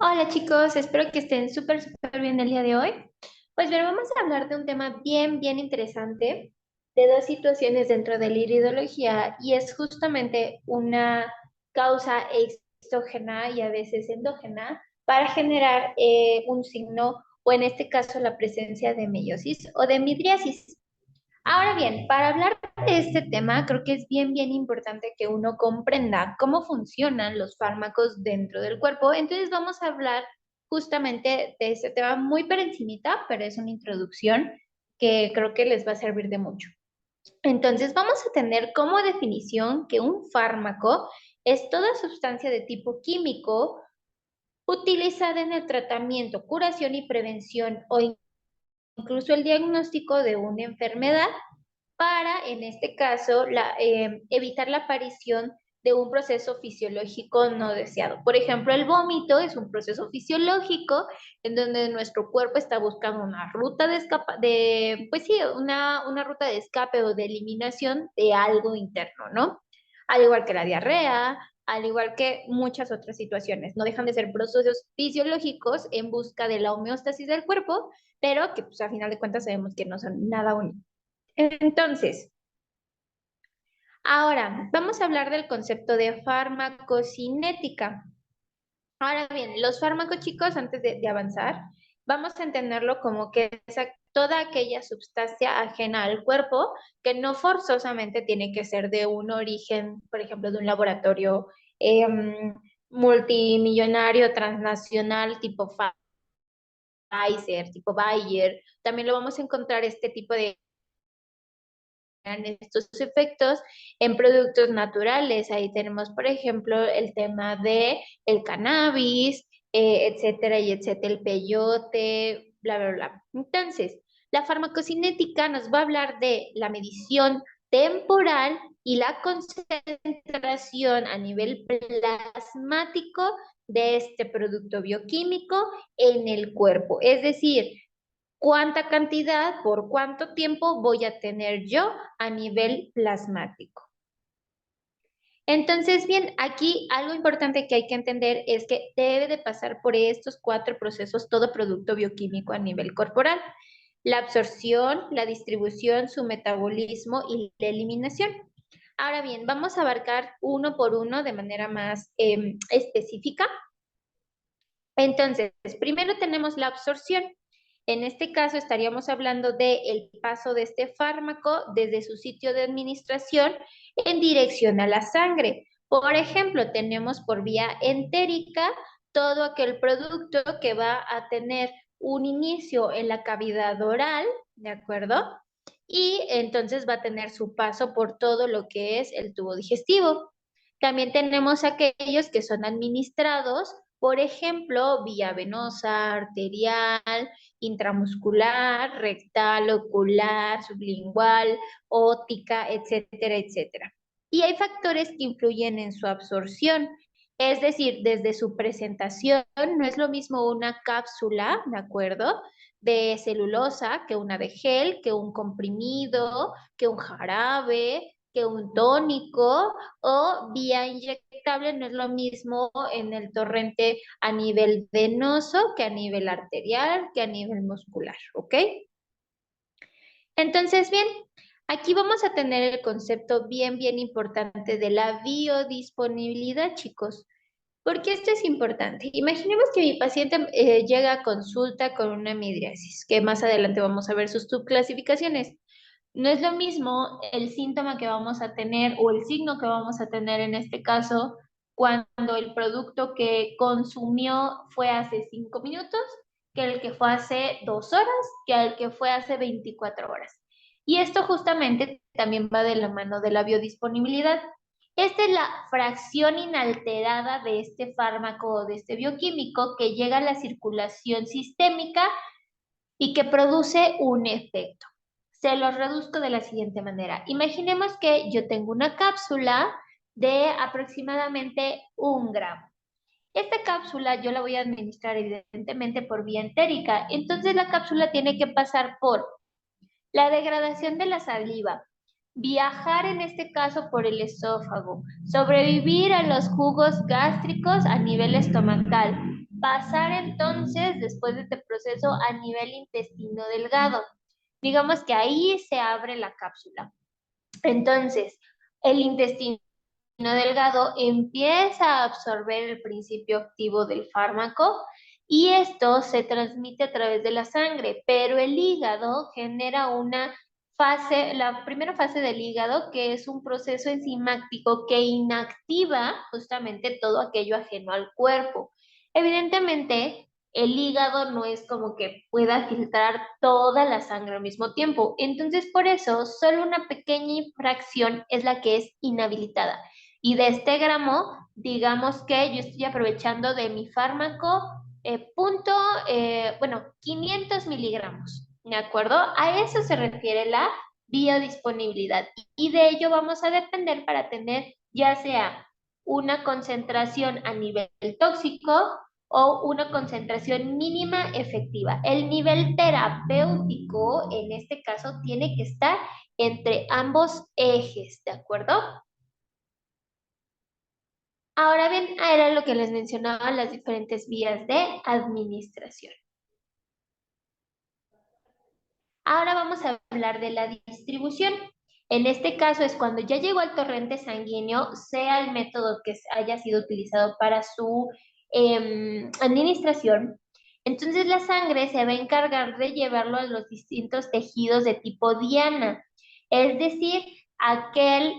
Hola chicos, espero que estén súper bien el día de hoy. Pues bien, vamos a hablar de un tema bien interesante, de dos situaciones dentro de la iridología y es justamente una causa exógena y a veces endógena para generar un signo o en este caso la presencia de meiosis o de midriasis. Ahora bien, para hablar de este tema, creo que es bien importante que uno comprenda cómo funcionan los fármacos dentro del cuerpo. Entonces vamos a hablar justamente de este tema muy por encimita, pero es una introducción que creo que les va a servir de mucho. Entonces vamos a tener como definición que un fármaco es toda sustancia de tipo químico utilizada en el tratamiento, curación y prevención o incluso el diagnóstico de una enfermedad para, en este caso, evitar la aparición de un proceso fisiológico no deseado. Por ejemplo, el vómito es un proceso fisiológico en donde nuestro cuerpo está buscando una ruta pues sí, una ruta de escape o de eliminación de algo interno, ¿no? Al igual que la diarrea, al igual que muchas otras situaciones. No dejan de ser procesos fisiológicos en busca de la homeostasis del cuerpo, pero que pues a final de cuentas sabemos que no son nada único. Entonces, ahora vamos a hablar del concepto de farmacocinética. Ahora bien, los fármacos, chicos, antes de avanzar, vamos a entenderlo como que es toda aquella sustancia ajena al cuerpo que no forzosamente tiene que ser de un origen, por ejemplo, de un laboratorio multimillonario, transnacional, tipo Pfizer, tipo Bayer. También lo vamos a encontrar este tipo de estos efectos en productos naturales. Ahí tenemos, por ejemplo, el tema de el cannabis, etcétera y etcétera, el peyote, bla. Entonces, la farmacocinética nos va a hablar de la medición temporal y la concentración a nivel plasmático de este producto bioquímico en el cuerpo. Es decir, cuánta cantidad por cuánto tiempo voy a tener yo a nivel plasmático. Entonces, bien, aquí algo importante que hay que entender es que debe de pasar por estos cuatro procesos todo producto bioquímico a nivel corporal. La absorción, la distribución, su metabolismo y la eliminación. Ahora bien, vamos a abarcar uno por uno de manera más específica. Entonces, primero tenemos la absorción. En este caso estaríamos hablando del paso de este fármaco desde su sitio de administración en dirección a la sangre. Por ejemplo, tenemos por vía entérica todo aquel producto que va a tener un inicio en la cavidad oral, ¿de acuerdo? Y entonces va a tener su paso por todo lo que es el tubo digestivo. También tenemos aquellos que son administrados, por ejemplo, vía venosa, arterial, intramuscular, rectal, ocular, sublingual, óptica, etcétera. Y hay factores que influyen en su absorción, es decir, desde su presentación, no es lo mismo una cápsula, ¿de acuerdo? De celulosa que una de gel, que un comprimido, que un jarabe, que un tónico o vía inyectable, no es lo mismo en el torrente a nivel venoso que a nivel arterial, que a nivel muscular, ¿ok? Entonces, bien, aquí vamos a tener el concepto bien importante de la biodisponibilidad, chicos. ¿Por qué esto es importante? Imaginemos que mi paciente llega a consulta con una midriasis, que más adelante vamos a ver sus subclasificaciones. No es lo mismo el síntoma que vamos a tener o el signo que vamos a tener en este caso cuando el producto que consumió fue hace 5 minutos que el que fue hace 2 horas, que el que fue hace 24 horas. Y esto justamente también va de la mano de la biodisponibilidad. Esta es la fracción inalterada de este fármaco o de este bioquímico que llega a la circulación sistémica y que produce un efecto. Se los reduzco de la siguiente manera. Imaginemos que yo tengo una cápsula de aproximadamente 1 gramo. Esta cápsula yo la voy a administrar evidentemente por vía entérica. Entonces la cápsula tiene que pasar por la degradación de la saliva, viajar en este caso por el esófago, sobrevivir a los jugos gástricos a nivel estomacal, pasar entonces, después de este proceso, a nivel intestino delgado. Digamos que ahí se abre la cápsula. Entonces, el intestino delgado empieza a absorber el principio activo del fármaco y esto se transmite a través de la sangre, pero el hígado genera una fase, la primera fase del hígado, que es un proceso enzimático que inactiva justamente todo aquello ajeno al cuerpo. Evidentemente, el hígado no es como que pueda filtrar toda la sangre al mismo tiempo. Entonces, por eso, solo una pequeña fracción es la que es inhabilitada. Y de este gramo, digamos que yo estoy aprovechando de mi fármaco bueno, 500 miligramos, ¿de acuerdo? A eso se refiere la biodisponibilidad. Y de ello vamos a depender para tener ya sea una concentración a nivel tóxico o una concentración mínima efectiva. El nivel terapéutico, en este caso, tiene que estar entre ambos ejes, ¿de acuerdo? Ahora bien, era lo que les mencionaba, las diferentes vías de administración. Ahora vamos a hablar de la distribución. En este caso es cuando ya llegó al torrente sanguíneo, sea el método que haya sido utilizado para su administración. Entonces la sangre se va a encargar de llevarlo a los distintos tejidos de tipo diana, es decir, aquel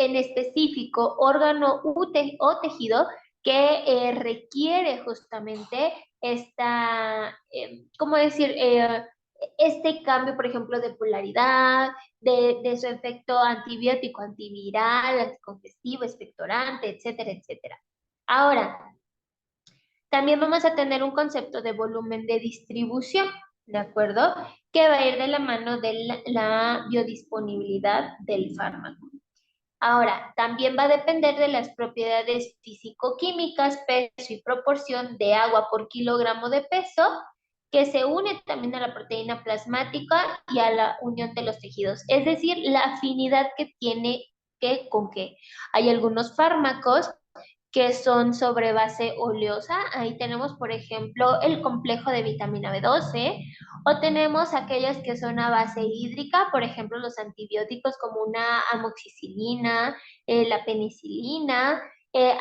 en específico órgano o tejido que requiere justamente esta, ¿cómo decir? Este cambio, por ejemplo, de polaridad, de su efecto antibiótico, antiviral, anticongestivo, expectorante, etcétera, etcétera. Ahora, también vamos a tener un concepto de volumen de distribución, ¿de acuerdo? Que va a ir de la mano de la biodisponibilidad del fármaco. Ahora, también va a depender de las propiedades físico-químicas, peso y proporción de agua por kilogramo de peso, que se une también a la proteína plasmática y a la unión de los tejidos, es decir, la afinidad que tiene que con qué. Hay algunos fármacos que son sobre base oleosa. Ahí tenemos, por ejemplo, el complejo de vitamina B12, o tenemos aquellas que son a base hídrica, por ejemplo, los antibióticos como una amoxicilina, la penicilina,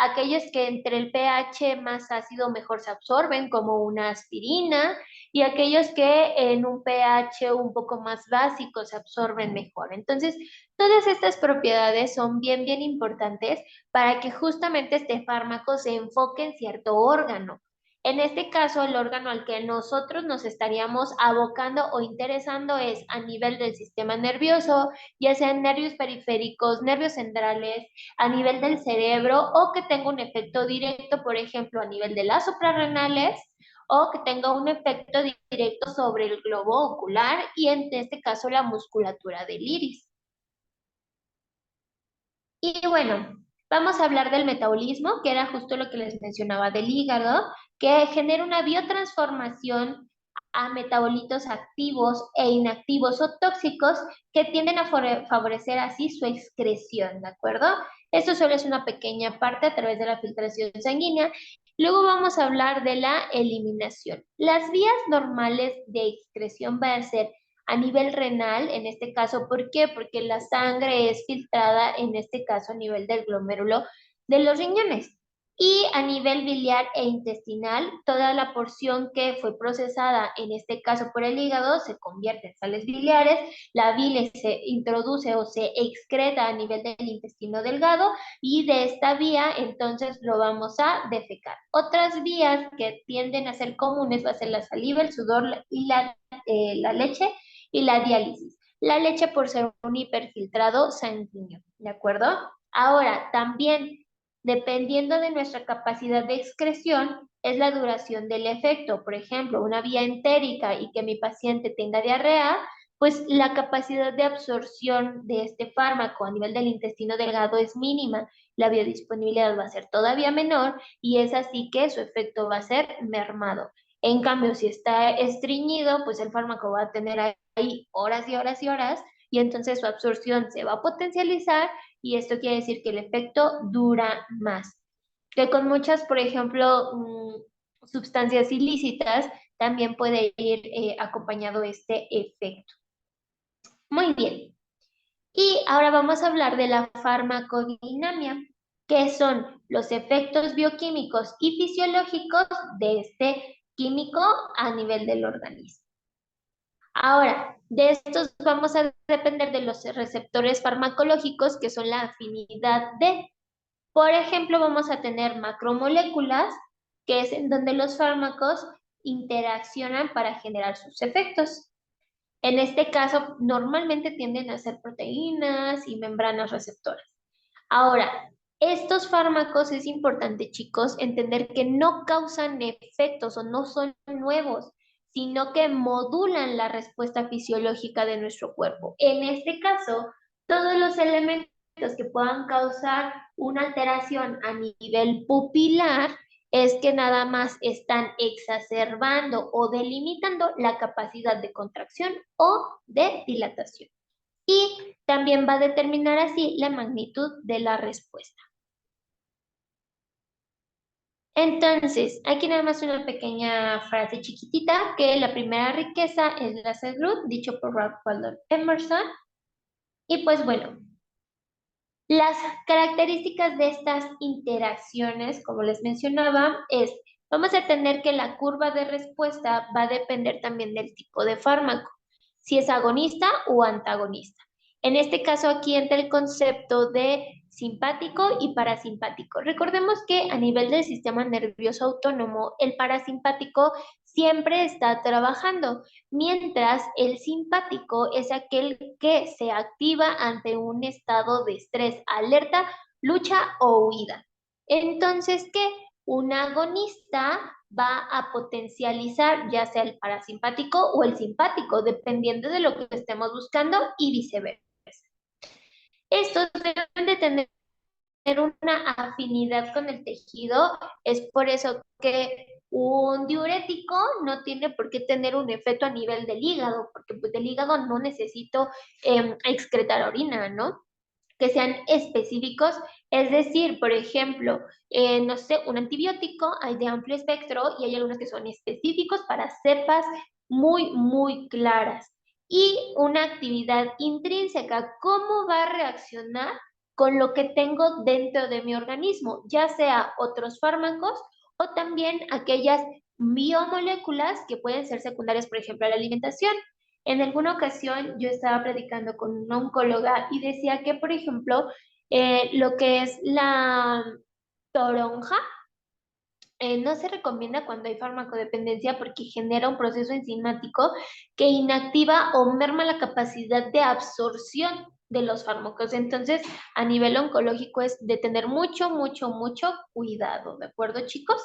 aquellos que entre el pH más ácido mejor se absorben, como una aspirina, y aquellos que en un pH un poco más básico se absorben mejor. Entonces, todas estas propiedades son bien, bien importantes para que justamente este fármaco se enfoque en cierto órgano. En este caso, el órgano al que nosotros nos estaríamos abocando o interesando es a nivel del sistema nervioso, ya sean nervios periféricos, nervios centrales, a nivel del cerebro o que tenga un efecto directo, por ejemplo, a nivel de las suprarrenales o que tenga un efecto directo sobre el globo ocular y en este caso la musculatura del iris. Y bueno, vamos a hablar del metabolismo, que era justo lo que les mencionaba del hígado, que genera una biotransformación a metabolitos activos e inactivos o tóxicos que tienden a favorecer así su excreción, ¿de acuerdo? Esto solo es una pequeña parte a través de la filtración sanguínea. Luego vamos a hablar de la eliminación. Las vías normales de excreción van a ser a nivel renal, en este caso, ¿por qué? Porque la sangre es filtrada, en este caso, a nivel del glomérulo de los riñones. Y a nivel biliar e intestinal, toda la porción que fue procesada, en este caso por el hígado, se convierte en sales biliares, la bile se introduce o se excreta a nivel del intestino delgado y de esta vía entonces lo vamos a defecar. Otras vías que tienden a ser comunes va a ser la saliva, el sudor y la leche y la diálisis. La leche por ser un hiperfiltrado sanguíneo, ¿de acuerdo? Ahora, también, dependiendo de nuestra capacidad de excreción, es la duración del efecto. Por ejemplo, una vía entérica y que mi paciente tenga diarrea, pues la capacidad de absorción de este fármaco a nivel del intestino delgado es mínima, la biodisponibilidad va a ser todavía menor y es así que su efecto va a ser mermado. En cambio, si está estreñido, pues el fármaco va a tener ahí horas y horas y horas y entonces su absorción se va a potencializar y esto quiere decir que el efecto dura más. que con muchas, por ejemplo, sustancias ilícitas, también puede ir acompañado este efecto. Muy bien. Y ahora vamos a hablar de la farmacodinamia, que son los efectos bioquímicos y fisiológicos de este químico a nivel del organismo. Ahora, de estos vamos a depender de los receptores farmacológicos, que son la afinidad de. Por ejemplo, vamos a tener macromoléculas, que es en donde los fármacos interaccionan para generar sus efectos. En este caso, normalmente tienden a ser proteínas y membranas receptoras. Ahora, estos fármacos es importante, chicos, entender que no causan efectos o no son nuevos, sino que modulan la respuesta fisiológica de nuestro cuerpo. En este caso, todos los elementos que puedan causar una alteración a nivel pupilar es que nada más están exacerbando o delimitando la capacidad de contracción o de dilatación. Y también va a determinar así la magnitud de la respuesta. Entonces, aquí nada más una pequeña frase chiquitita, que la primera riqueza es la salud, dicho por Ralph Waldo Emerson. Y pues bueno, las características de estas interacciones, como les mencionaba, vamos a tener que la curva de respuesta va a depender también del tipo de fármaco, si es agonista o antagonista. En este caso aquí entra el concepto de simpático y parasimpático. Recordemos que a nivel del sistema nervioso autónomo, el parasimpático siempre está trabajando, mientras el simpático es aquel que se activa ante un estado de estrés, alerta, lucha o huida. Entonces, ¿qué? Un agonista va a potencializar ya sea el parasimpático o el simpático, dependiendo de lo que estemos buscando y viceversa. Estos deben de tener una afinidad con el tejido, es por eso que un diurético no tiene por qué tener un efecto a nivel del hígado, porque pues del hígado no necesito excretar orina, ¿no? Que sean específicos, es decir, por ejemplo, no sé, un antibiótico hay de amplio espectro y hay algunos que son específicos para cepas muy, muy claras. Y una actividad intrínseca, ¿cómo va a reaccionar con lo que tengo dentro de mi organismo? Ya sea otros fármacos o también aquellas biomoléculas que pueden ser secundarias, por ejemplo, a la alimentación. En alguna ocasión yo estaba predicando con una oncóloga y decía que, por ejemplo, lo que es la toronja, no se recomienda cuando hay farmacodependencia porque genera un proceso enzimático que inactiva o merma la capacidad de absorción de los fármacos. Entonces, a nivel oncológico es de tener mucho, mucho, mucho cuidado, ¿de acuerdo, chicos?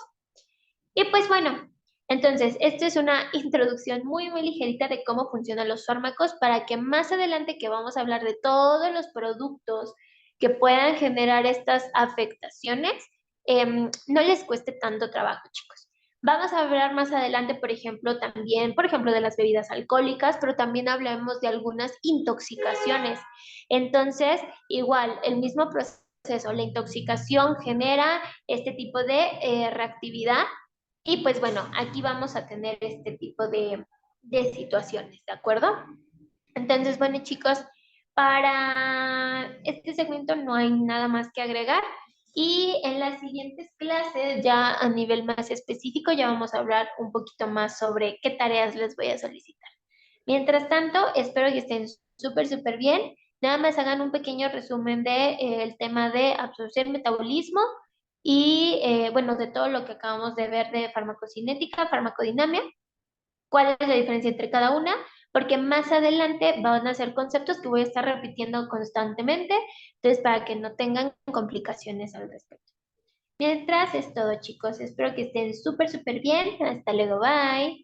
Y pues bueno, entonces, esta es una introducción muy, muy ligerita de cómo funcionan los fármacos para que más adelante que vamos a hablar de todos los productos que puedan generar estas afectaciones, no les cueste tanto trabajo, chicos. Vamos a hablar más adelante, por ejemplo, también, por ejemplo, de las bebidas alcohólicas, pero también hablemos de algunas intoxicaciones. Entonces, igual, el mismo proceso, la intoxicación genera este tipo de reactividad y pues bueno, aquí vamos a tener este tipo de situaciones, ¿de acuerdo? Entonces, bueno, chicos, para este segmento no hay nada más que agregar. Y en las siguientes clases, ya a nivel más específico, ya vamos a hablar un poquito más sobre qué tareas les voy a solicitar. Mientras tanto, espero que estén súper, súper bien. Nada más hagan un pequeño resumen de, el tema de absorción, metabolismo y, bueno, de todo lo que acabamos de ver de farmacocinética, farmacodinamia, cuál es la diferencia entre cada una, porque más adelante van a ser conceptos que voy a estar repitiendo constantemente, entonces para que no tengan complicaciones al respecto. Mientras es todo, chicos, espero que estén súper, súper bien. Hasta luego, bye.